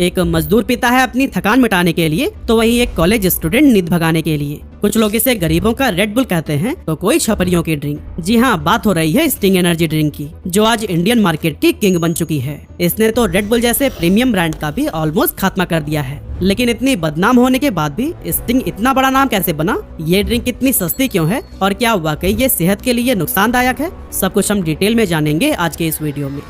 एक मजदूर पीता है अपनी थकान मिटाने के लिए, तो वहीं एक कॉलेज स्टूडेंट नींद भगाने के लिए। कुछ लोग इसे गरीबों का रेड बुल कहते हैं, तो कोई छपरियों की ड्रिंक। जी हाँ, बात हो रही है स्टिंग एनर्जी ड्रिंक की, जो आज इंडियन मार्केट की किंग बन चुकी है। इसने तो रेड बुल जैसे प्रीमियम ब्रांड का भी ऑलमोस्ट खात्मा कर दिया है। लेकिन इतनी बदनाम होने के बाद भी स्टिंग इतना बड़ा नाम कैसे बना? ये ड्रिंक इतनी सस्ती क्यों है और क्या वाकई ये सेहत के लिए नुकसानदायक है? सब कुछ हम डिटेल में जानेंगे आज के इस वीडियो में।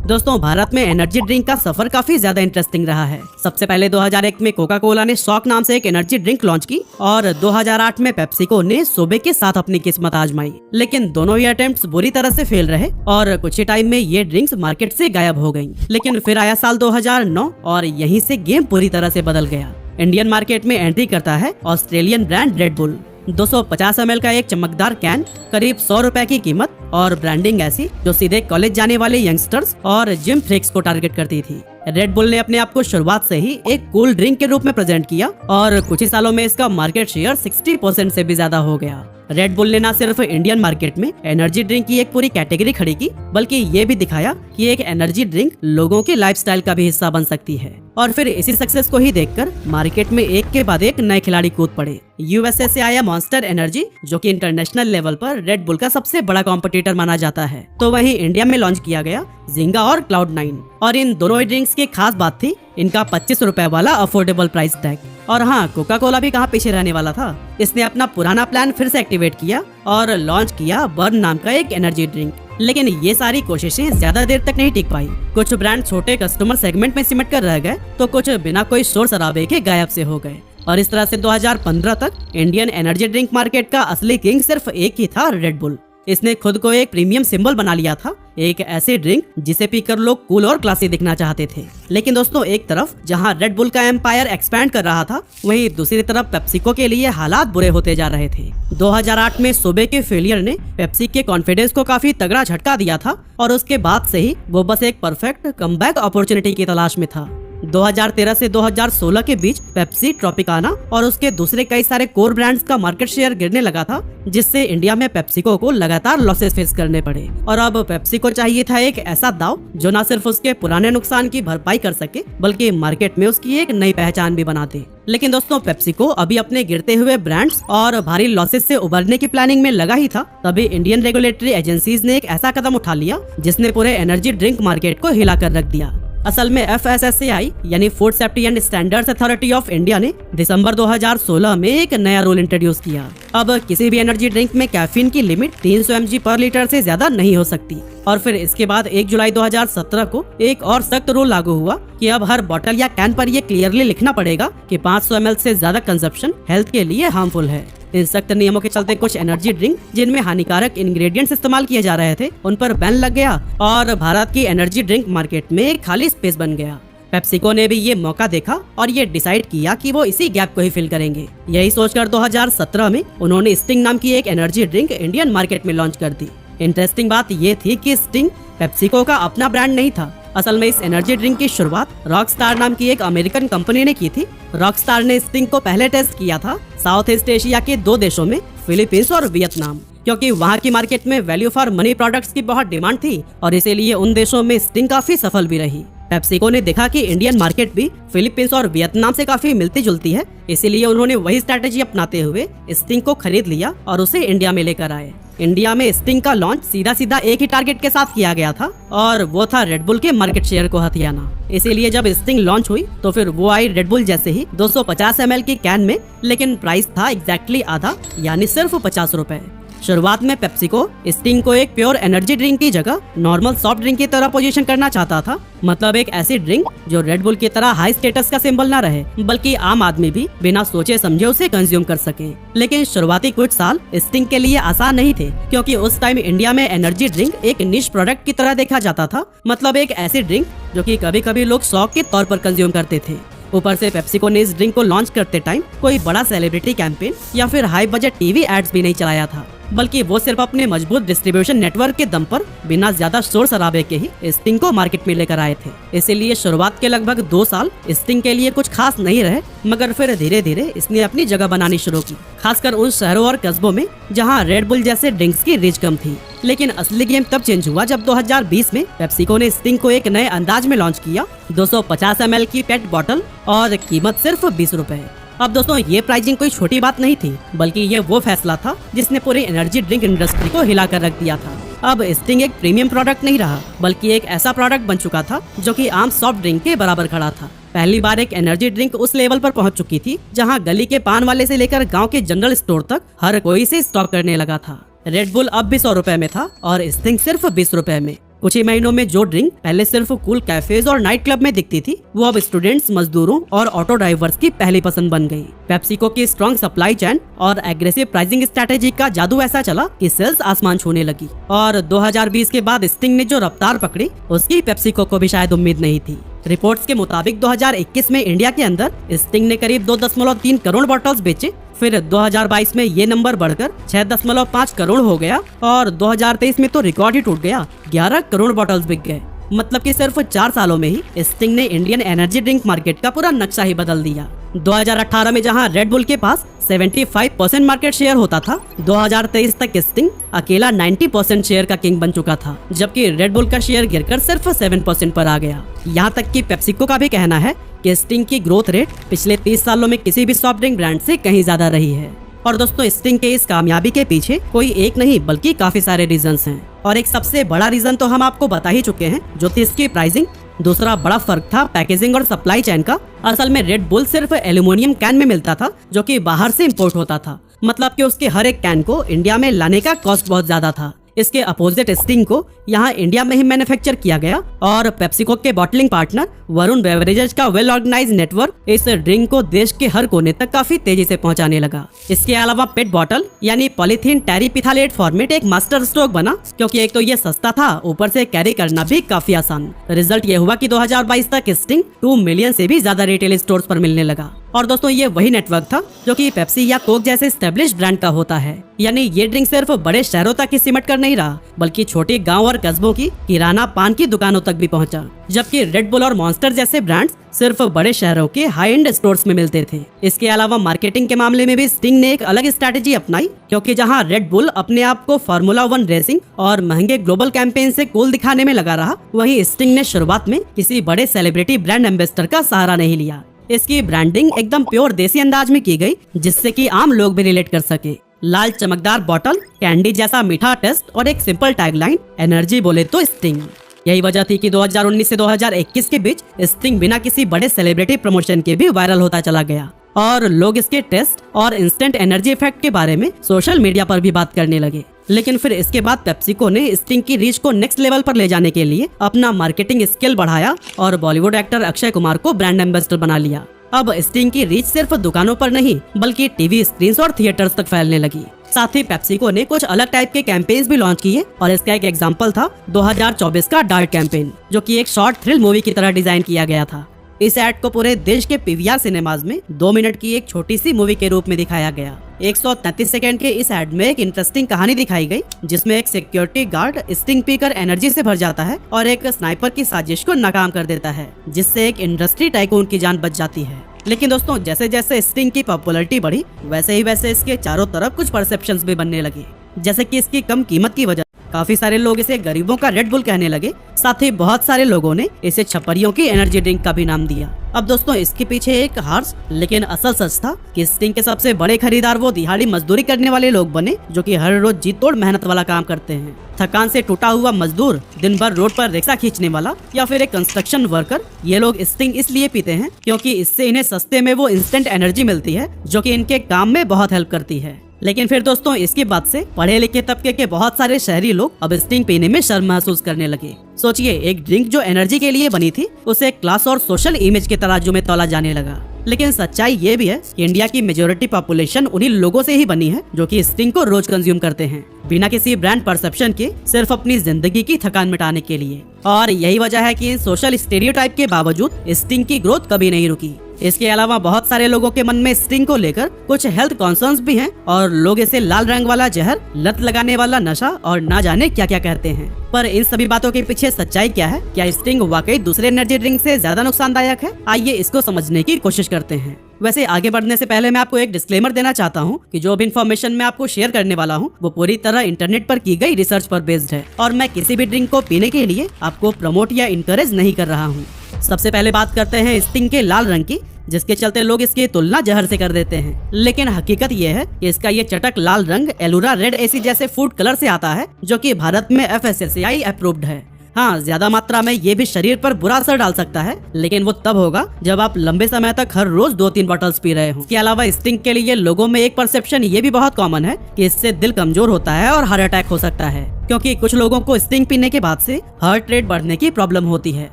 दोस्तों, भारत में एनर्जी ड्रिंक का सफर काफी ज्यादा इंटरेस्टिंग रहा है। सबसे पहले 2001 में कोका कोला ने शॉक नाम से एक एनर्जी ड्रिंक लॉन्च की और 2008 में पेप्सिको ने सोबे के साथ अपनी किस्मत आजमाई। लेकिन दोनों ही अटेम्प्ट्स बुरी तरह से फेल रहे और कुछ ही टाइम में ये ड्रिंक्स मार्केट से गायब हो गयी। लेकिन फिर आया साल 2009 और यहीं से गेम पूरी तरह से बदल गया। इंडियन मार्केट में एंट्री करता है Australian brand red bull. 250 ml का एक चमकदार कैन, करीब 100 रुपए की कीमत और ब्रांडिंग ऐसी जो सीधे कॉलेज जाने वाले यंगस्टर्स और जिम फ्रीक्स को टारगेट करती थी। रेड बुल ने अपने आप को शुरुआत से ही एक कूल ड्रिंक के रूप में प्रेजेंट किया और कुछ ही सालों में इसका मार्केट शेयर 60% से भी ज्यादा हो गया। रेड बुल ने न सिर्फ इंडियन मार्केट में एनर्जी ड्रिंक की एक पूरी कैटेगरी खड़ी की, बल्कि ये भी दिखाया कि एक एनर्जी ड्रिंक लोगों के लाइफस्टाइल का भी हिस्सा बन सकती है। और फिर इसी सक्सेस को ही देखकर मार्केट में एक के बाद एक नए खिलाड़ी कूद पड़े। यूएसए से आया मॉन्स्टर एनर्जी, जो कि इंटरनेशनल लेवल पर रेड बुल का सबसे बड़ा कॉम्पिटिटर माना जाता है। तो वहीं इंडिया में लॉन्च किया गया जिंगा और क्लाउड9। और इन दोनों ही ड्रिंक्स की खास बात थी इनका 25 रुपए वाला अफोर्डेबल प्राइस टैग। और हाँ, कोका कोला भी कहाँ पीछे रहने वाला था। इसने अपना पुराना प्लान फिर से एक्टिवेट किया और लॉन्च किया बर्न नाम का एक एनर्जी ड्रिंक। लेकिन ये सारी कोशिशें ज्यादा देर तक नहीं टिक पाई। कुछ ब्रांड छोटे कस्टमर सेगमेंट में सिमट कर रह गए, तो कुछ बिना कोई शोर शराबे के गायब से हो गए। और इस तरह से 2015 तक इंडियन एनर्जी ड्रिंक मार्केट का असली किंग सिर्फ एक ही था, रेड बुल। इसने खुद को एक प्रीमियम सिंबल बना लिया था, एक ऐसी ड्रिंक जिसे पीकर लोग कूल और क्लासी दिखना चाहते थे। लेकिन दोस्तों, एक तरफ जहां रेड बुल का एम्पायर एक्सपैंड कर रहा था, वहीं दूसरी तरफ पेप्सिको के लिए हालात बुरे होते जा रहे थे। 2008 में सोबे के फेलियर ने पेप्सी के कॉन्फिडेंस को काफी तगड़ा झटका दिया था और उसके बाद से ही वो बस एक परफेक्ट कमबैक अपॉर्चुनिटी की तलाश में था। 2013 से 2016 के बीच पेप्सी, ट्रॉपिकाना और उसके दूसरे कई सारे कोर ब्रांड्स का मार्केट शेयर गिरने लगा था, जिससे इंडिया में पेप्सिको को लगातार लॉसेस फेस करने पड़े। और अब पेप्सिको चाहिए था एक ऐसा दाव जो न सिर्फ उसके पुराने नुकसान की भरपाई कर सके, बल्कि मार्केट में उसकी एक नई पहचान भी बना दे। लेकिन दोस्तों, पेप्सिको अभी अपने गिरते हुए ब्रांड्स और भारी लॉसेस से उबरने की प्लानिंग में लगा ही था, तभी इंडियन रेगुलेटरी एजेंसीज ने एक ऐसा कदम उठा लिया जिसने पूरे एनर्जी ड्रिंक मार्केट को हिला कर रख दिया। असल में FSSAI यानी food safety and standards authority of India ने दिसंबर 2016 में एक नया रूल इंट्रोड्यूस किया। अब किसी भी एनर्जी ड्रिंक में कैफीन की लिमिट 300 mg पर लीटर से ज्यादा नहीं हो सकती। और फिर इसके बाद 1 जुलाई 2017 को एक और सख्त रूल लागू हुआ कि अब हर बोतल या कैन पर ये क्लियरली लिखना पड़ेगा कि 500 ml से ज्यादा कंजप्शन हेल्थ के लिए हार्मफुल है। इन सख्त नियमों के चलते कुछ एनर्जी ड्रिंक जिनमें हानिकारक इंग्रेडिएंट्स इस्तेमाल किए जा रहे थे, उन पर बैन लग गया और भारत की एनर्जी ड्रिंक मार्केट में एक खाली स्पेस बन गया। पेप्सिको ने भी ये मौका देखा और ये डिसाइड किया कि वो इसी गैप को ही फिल करेंगे। यही सोचकर 2017 में उन्होंने स्टिंग नाम की एक एनर्जी ड्रिंक इंडियन मार्केट में लॉन्च कर दी। इंटरेस्टिंग बात ये थी कि स्टिंग पेप्सिको का अपना ब्रांड नहीं था। असल में इस एनर्जी ड्रिंक की शुरुआत रॉकस्टार नाम की एक अमेरिकन कंपनी ने की थी। रॉकस्टार ने स्टिंग को पहले टेस्ट किया था साउथ ईस्ट एशिया के 2 देशों में, फिलीपींस और वियतनाम, क्योंकि वहाँ की मार्केट में वैल्यू फॉर मनी प्रोडक्ट्स की बहुत डिमांड थी और इसीलिए उन देशों में स्टिंग काफी सफल भी रही। पेप्सिको ने देखा कि इंडियन मार्केट भी फिलीपींस और वियतनाम से काफी मिलती जुलती है, इसीलिए उन्होंने वही स्ट्रैटेजी अपनाते हुए स्टिंग को खरीद लिया और उसे इंडिया में लेकर आए। इंडिया में स्टिंग का लॉन्च सीधा एक ही टारगेट के साथ किया गया था और वो था रेड बुल के मार्केट शेयर को हथियाना। इसीलिए जब स्टिंग लॉन्च हुई तो फिर वो आई रेड बुल जैसे ही 250 ml की कैन में, लेकिन प्राइस था एग्जैक्टली आधा, यानी सिर्फ 50 रुपए। शुरुआत में पेप्सिको स्टिंग को एक प्योर एनर्जी ड्रिंक की जगह नॉर्मल सॉफ्ट ड्रिंक की तरह पोजीशन करना चाहता था, मतलब एक ऐसी ड्रिंक जो रेड बुल की तरह हाई स्टेटस का सिंबल ना रहे, बल्कि आम आदमी भी बिना सोचे समझे उसे कंज्यूम कर सके। लेकिन शुरुआती कुछ साल स्टिंग के लिए आसान नहीं थे, क्योंकि उस टाइम इंडिया में एनर्जी ड्रिंक एक निश प्रोडक्ट की तरह देखा जाता था, मतलब एक ऐसी ड्रिंक जो कि कभी कभी लोग शौक के तौर पर कंज्यूम करते थे। ऊपर से पेप्सिको ने इस ड्रिंक को लॉन्च करते टाइम कोई बड़ा सेलिब्रिटी कैंपेन या फिर हाई बजट टीवी एड्स भी नहीं चलाया था, बल्कि वो सिर्फ अपने मजबूत डिस्ट्रीब्यूशन नेटवर्क के दम पर बिना ज्यादा शोर शराबे के ही स्टिंग को मार्केट में लेकर आए थे। इसीलिए शुरुआत के लगभग 2 साल स्टिंग के लिए कुछ खास नहीं रहे, मगर फिर धीरे धीरे इसने अपनी जगह बनानी शुरू की, खासकर उन शहरों और कस्बों में जहां रेड बुल जैसे ड्रिंक्स की रीच कम थी। लेकिन असली गेम तब चेंज हुआ जब 2020 में पेप्सिको ने स्टिंग को एक नए अंदाज में लॉन्च किया। 250 ml की पेट बॉटल और कीमत सिर्फ 20 रुपए। अब दोस्तों ये प्राइसिंग कोई छोटी बात नहीं थी, बल्कि ये वो फैसला था जिसने पूरी एनर्जी ड्रिंक इंडस्ट्री को हिला कर रख दिया था। अब स्टिंग एक प्रीमियम प्रोडक्ट नहीं रहा, बल्कि एक ऐसा प्रोडक्ट बन चुका था जो कि आम सॉफ्ट ड्रिंक के बराबर खड़ा था। पहली बार एक एनर्जी ड्रिंक उस लेवल पर पहुंच चुकी थी जहां गली के पान वाले से लेकर गांव के जनरल स्टोर तक हर कोई इसे स्टॉक करने लगा था। रेड बुल अब भी 100 रुपए में था और स्टिंग सिर्फ 20 रुपए में। कुछ ही महीनों में जो ड्रिंक पहले सिर्फ कूल कैफेज और नाइट क्लब में दिखती थी, वो अब स्टूडेंट्स, मजदूरों और ऑटो ड्राइवर्स की पहली पसंद बन गई। पेप्सिको की स्ट्रॉन्ग सप्लाई चेन और एग्रेसिव प्राइसिंग स्ट्रेटेजी का जादू ऐसा चला कि सेल्स आसमान छूने लगी। और 2020 के बाद स्टिंग ने जो रफ्तार पकड़ी, उसकी पेप्सिको को भी शायद उम्मीद नहीं थी। रिपोर्ट्स के मुताबिक 2021 में इंडिया के अंदर स्टिंग ने करीब 2.3 करोड़ बॉटल्स बेचे। फिर 2022 में ये नंबर बढ़कर 6.5 करोड़ हो गया और 2023 में तो रिकॉर्ड ही टूट गया, 11 करोड़ बॉटल्स बिक गए। मतलब कि सिर्फ 4 सालों में ही स्टिंग ने इंडियन एनर्जी ड्रिंक मार्केट का पूरा नक्शा ही बदल दिया। 2018 में जहां रेड बुल के पास 75% मार्केट शेयर होता था, 2023 तक स्टिंग अकेला 90% शेयर का किंग बन चुका था, जबकि रेड बुल का शेयर गिरकर सिर्फ 7% पर आ गया। यहाँ तक कि पेप्सिको का भी कहना है कि स्टिंग की ग्रोथ रेट पिछले 30 सालों में किसी भी सॉफ्ट ड्रिंक ब्रांड से कहीं ज्यादा रही है। और दोस्तों स्टिंग के इस कामयाबी के पीछे कोई एक नहीं बल्कि काफी सारे रीजंस हैं, और एक सबसे बड़ा रीजन तो हम आपको बता ही चुके हैं, जो थी इसकी प्राइसिंग। दूसरा बड़ा फर्क था पैकेजिंग और सप्लाई चेन का। असल में रेड बुल सिर्फ एल्यूमिनियम कैन में मिलता था, जो कि बाहर से इंपोर्ट होता था। मतलब कि उसके हर एक कैन को इंडिया में लाने का कॉस्ट बहुत ज्यादा था। इसके अपोजिट स्टिंग को यहाँ इंडिया में ही मैन्युफैक्चर किया गया और पेप्सिको के बॉटलिंग पार्टनर वरुण बेवरेजेस का वेल ऑर्गेनाइज नेटवर्क इस ड्रिंक को देश के हर कोने तक काफी तेजी से पहुंचाने लगा। इसके अलावा पेट बॉटल यानी पॉलीथीन टेरीपिथालेट फॉर्मेट एक मास्टर स्ट्रोक बना, क्योंकि एक तो ये सस्ता था, ऊपर से कैरी करना भी काफी आसान। रिजल्ट ये हुआ कि 2022 तक स्टिंग 2 मिलियन से भी ज्यादा रिटेल स्टोर्स पर मिलने लगा। और दोस्तों ये वही नेटवर्क था जो कि पेप्सी या कोक जैसे एस्टेब्लिश्ड ब्रांड का होता है। यानी ये ड्रिंक सिर्फ बड़े शहरों तक ही सिमट कर नहीं रहा, बल्कि छोटे गांव और कस्बों की किराना पान की दुकानों तक भी पहुंचा। जबकि रेड बुल और मॉन्स्टर जैसे ब्रांड्स सिर्फ बड़े शहरों के हाई एंड स्टोर्स में मिलते थे। इसके अलावा मार्केटिंग के मामले में भी स्टिंग ने एक अलग स्ट्रैटेजी अपनाई, क्योंकि जहां रेड बुल अपने आप को फार्मूला 1 रेसिंग और महंगे ग्लोबल कैंपेन से कूल दिखाने में लगा रहा, वहीं स्टिंग ने शुरुआत में किसी बड़े सेलिब्रिटी ब्रांड एम्बेसडर का सहारा नहीं लिया। इसकी ब्रांडिंग एकदम प्योर देसी अंदाज में की गई, जिससे कि आम लोग भी रिलेट कर सके। लाल चमकदार बॉटल, कैंडी जैसा मीठा टेस्ट और एक सिंपल टैगलाइन, एनर्जी बोले तो स्टिंग। यही वजह थी कि 2019 से 2021 के बीच स्टिंग बिना किसी बड़े सेलिब्रिटी प्रमोशन के भी वायरल होता चला गया और लोग इसके टेस्ट और इंस्टेंट एनर्जी इफेक्ट के बारे में सोशल मीडिया पर भी बात करने लगे। लेकिन फिर इसके बाद पेप्सिको ने स्टिंग की रीच को नेक्स्ट लेवल पर ले जाने के लिए अपना मार्केटिंग स्किल बढ़ाया और बॉलीवुड एक्टर अक्षय कुमार को ब्रांड एम्बेसडर बना लिया। अब स्टिंग की रीच सिर्फ दुकानों पर नहीं, बल्कि टीवी स्क्रीन और थिएटर्स तक फैलने लगी। साथ ही पेप्सिको ने कुछ अलग टाइप के कैंपेन्स भी लॉन्च किए और इसका एक एग्जांपल था 2024 का डार्क कैंपेन, जो कि एक शॉर्ट थ्रिल मूवी की तरह डिजाइन किया गया था। इस एड को पूरे देश के पीवीआर सिनेमाज में 2 मिनट की एक छोटी सी मूवी के रूप में दिखाया गया। 133 सेकंड के इस एड में एक इंटरेस्टिंग कहानी दिखाई गई, जिसमें एक सिक्योरिटी गार्ड स्टिंग पीकर एनर्जी से भर जाता है और एक स्नाइपर की साजिश को नाकाम कर देता है, जिससे एक इंडस्ट्री टाइकून की जान बच जाती है। लेकिन दोस्तों जैसे जैसे स्टिंग की पॉपुलैरिटी बढ़ी, वैसे ही वैसे इसके चारों तरफ कुछ परसेप्शंस भी बनने लगे, जैसे कि इसकी कम कीमत की वजह काफी सारे लोग इसे गरीबों का रेड बुल कहने लगे। साथ ही बहुत सारे लोगों ने इसे छपरियों की एनर्जी ड्रिंक का भी नाम दिया। अब दोस्तों इसके पीछे एक हार्श लेकिन असल सच था कि स्टिंग के सबसे बड़े खरीदार वो दिहाड़ी मजदूरी करने वाले लोग बने, जो कि हर रोज जी तोड़ मेहनत वाला काम करते हैं। थकान से टूटा हुआ मजदूर, दिन भर रोड पर रिक्शा खींचने वाला या फिर एक कंस्ट्रक्शन वर्कर, ये लोग स्टिंग इसलिए पीते हैं क्योंकि इससे इन्हें सस्ते में वो इंस्टेंट एनर्जी मिलती है, जो कि इनके काम में बहुत हेल्प करती है। लेकिन फिर दोस्तों इसके बाद से पढ़े लिखे तबके के बहुत सारे शहरी लोग अब स्टिंग पीने में शर्म महसूस करने लगे। सोचिए, एक ड्रिंक जो एनर्जी के लिए बनी थी, उसे क्लास और सोशल इमेज के तराजू में तौला जाने लगा। लेकिन सच्चाई ये भी है कि इंडिया की मेजोरिटी पॉपुलेशन उन्हीं लोगों से ही बनी है जो कि स्टिंग को रोज कंज्यूम करते हैं, बिना किसी ब्रांड परसेप्शन के, सिर्फ अपनी जिंदगी की थकान मिटाने के लिए। और यही वजह है कि इन सोशल स्टेरियोटाइप के बावजूद स्टिंग की ग्रोथ कभी नहीं रुकी। इसके अलावा बहुत सारे लोगों के मन में स्टिंग को लेकर कुछ हेल्थ कॉन्सर्न्स भी हैं और लोग इसे लाल रंग वाला जहर, लत लगाने वाला नशा और ना जाने क्या क्या कहते हैं। पर इन सभी बातों के पीछे सच्चाई क्या है? क्या स्टिंग वाकई दूसरे एनर्जी ड्रिंक से ज्यादा नुकसानदायक है? आइए इसको समझने की कोशिश करते हैं। वैसे आगे बढ़ने से पहले मैं आपको एक डिस्क्लेमर देना चाहता हूँ कि जो भी इन्फॉर्मेशन मैं आपको शेयर करने वाला हूँ वो पूरी तरह इंटरनेट पर की गई रिसर्च पर बेस्ड है और मैं किसी भी ड्रिंक को पीने के लिए आपको प्रमोट या इनकरेज नहीं कर रहा हूँ। सबसे पहले बात करते हैं स्टिंग के लाल रंग की, जिसके चलते लोग इसकी तुलना जहर से कर देते हैं। लेकिन हकीकत ये है कि इसका ये चटक लाल रंग एलुरा रेड एसी जैसे फूड कलर से आता है, जो कि भारत में FSSAI अप्रूव्ड है। हाँ, ज्यादा मात्रा में ये भी शरीर पर बुरा असर डाल सकता है, लेकिन वो तब होगा जब आप लंबे समय तक हर रोज 2-3 बॉटल्स पी रहे हो। इसके अलावा स्टिंग के लिए लोगों में एक परसेप्शन ये भी बहुत कॉमन है कि इससे दिल कमजोर होता है और हार्ट अटैक हो सकता है, क्योंकि कुछ लोगों को स्टिंग पीने के बाद से हार्ट रेट बढ़ने की प्रॉब्लम होती है।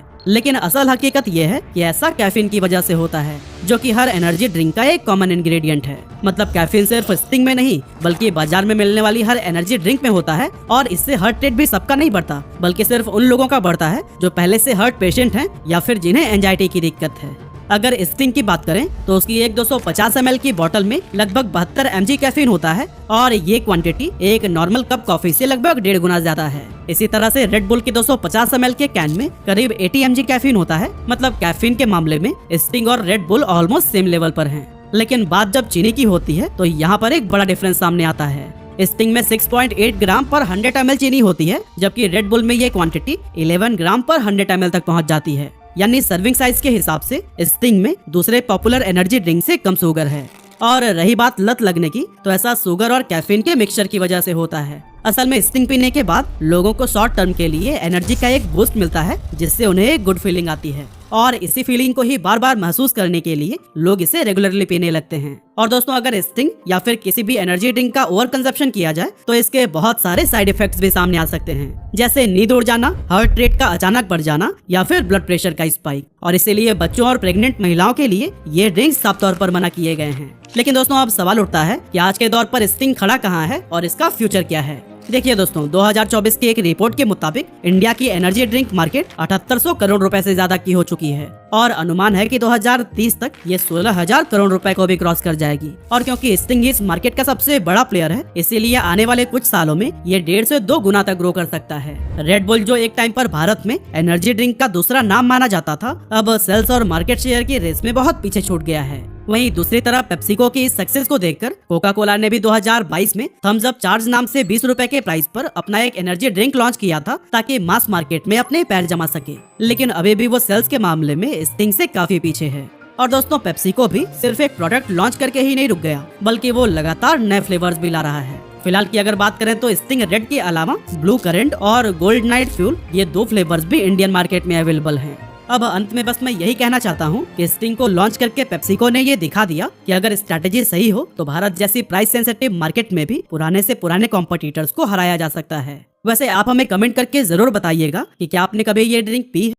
लेकिन असल हकीकत ये है कि ऐसा कैफीन की वजह से होता है, जो कि हर एनर्जी ड्रिंक का एक कॉमन इंग्रेडिएंट है। मतलब कैफीन सिर्फ स्टिंग में नहीं बल्कि बाजार में मिलने वाली हर एनर्जी ड्रिंक में होता है और इससे हार्ट रेट भी सबका नहीं बढ़ता, बल्कि सिर्फ उन लोगों का बढ़ता है जो पहले से हार्ट पेशेंट हैं या फिर जिन्हें एंजाइटी की दिक्कत है। अगर स्टिंग की बात करें तो उसकी एक 250 ml की बोतल में लगभग 72 mg कैफीन होता है और ये क्वांटिटी एक नॉर्मल कप कॉफी से लगभग 1.5 गुना ज्यादा है। इसी तरह से रेड बुल की 250 ml के कैन में करीब 80 mg कैफीन होता है। मतलब कैफीन के मामले में स्टिंग और red bull almost same level पर हैं। लेकिन बात जब चीनी की होती है तो यहाँ पर एक बड़ा डिफरेंस सामने आता है। स्टिंग में 6.8 ग्राम पर 100 ml चीनी होती है, जबकि रेड बुल में ये क्वांटिटी 11 ग्राम पर 100 ml तक पहुँच जाती है। यानी सर्विंग साइज के हिसाब से स्टिंग में दूसरे पॉपुलर एनर्जी ड्रिंक से कम शुगर है। और रही बात लत लगने की, तो ऐसा शुगर और कैफीन के मिक्सचर की वजह से होता है। असल में स्टिंग पीने के बाद लोगों को शॉर्ट टर्म के लिए एनर्जी का एक बूस्ट मिलता है, जिससे उन्हें एक गुड फीलिंग आती है और इसी फीलिंग को ही बार बार महसूस करने के लिए लोग इसे रेगुलरली पीने लगते हैं। और दोस्तों, अगर स्टिंग या फिर किसी भी एनर्जी ड्रिंक का ओवर कंजप्शन किया जाए तो इसके बहुत सारे साइड इफेक्ट्स भी सामने आ सकते हैं, जैसे नींद उड़ जाना, हार्ट रेट का अचानक बढ़ जाना या फिर ब्लड प्रेशर का स्पाइक। और इसीलिए बच्चों और प्रेग्नेंट महिलाओं के लिए ये ड्रिंक्स साफ तौर पर मना किए गए हैं। लेकिन दोस्तों, अब सवाल उठता है कि आज के दौर पर स्टिंग खड़ा कहाँ है और इसका फ्यूचर क्या है। देखिए दोस्तों, 2024 की एक रिपोर्ट के मुताबिक इंडिया की एनर्जी ड्रिंक मार्केट 7800 करोड़ रुपए से ज्यादा की हो चुकी है और अनुमान है कि 2030 तक ये 16,000 करोड़ रुपए को भी क्रॉस कर जाएगी। और क्योंकि स्टिंग इस मार्केट का सबसे बड़ा प्लेयर है, इसीलिए आने वाले कुछ सालों में ये 1.5 से 2 गुना तक ग्रो कर सकता है। रेड बुल, जो एक टाइम पर भारत में एनर्जी ड्रिंक का दूसरा नाम माना जाता था, अब सेल्स और मार्केट शेयर की रेस में बहुत पीछे छूट गया है। वहीं दूसरी तरफ पेप्सिको की इस सक्सेस को देखकर कोका कोला ने भी 2022 में थम्स अप चार्ज नाम से 20 रुपए के प्राइस पर अपना एक एनर्जी ड्रिंक लॉन्च किया था, ताकि मास मार्केट में अपने पैर जमा सके। लेकिन अभी भी वो सेल्स के मामले में स्टिंग से काफी पीछे है। और दोस्तों, पेप्सिको भी सिर्फ एक प्रोडक्ट लॉन्च करके ही नहीं रुक गया, बल्कि वो लगातार नए फ्लेवर्स भी ला रहा है। फिलहाल की अगर बात करें तो स्टिंग रेड के अलावा ब्लू करंट और गोल्ड नाइट फ्यूल, ये 2 फ्लेवर्स भी इंडियन मार्केट में अवेलेबल हैं। अब अंत में बस मैं यही कहना चाहता हूँ कि स्टिंग को लॉन्च करके पेप्सिको ने ये दिखा दिया कि अगर स्ट्रैटेजी सही हो तो भारत जैसी प्राइस सेंसिटिव मार्केट में भी पुराने से पुराने कॉम्पिटिटर्स को हराया जा सकता है। वैसे आप हमें कमेंट करके जरूर बताइएगा कि क्या आपने कभी ये ड्रिंक पी है।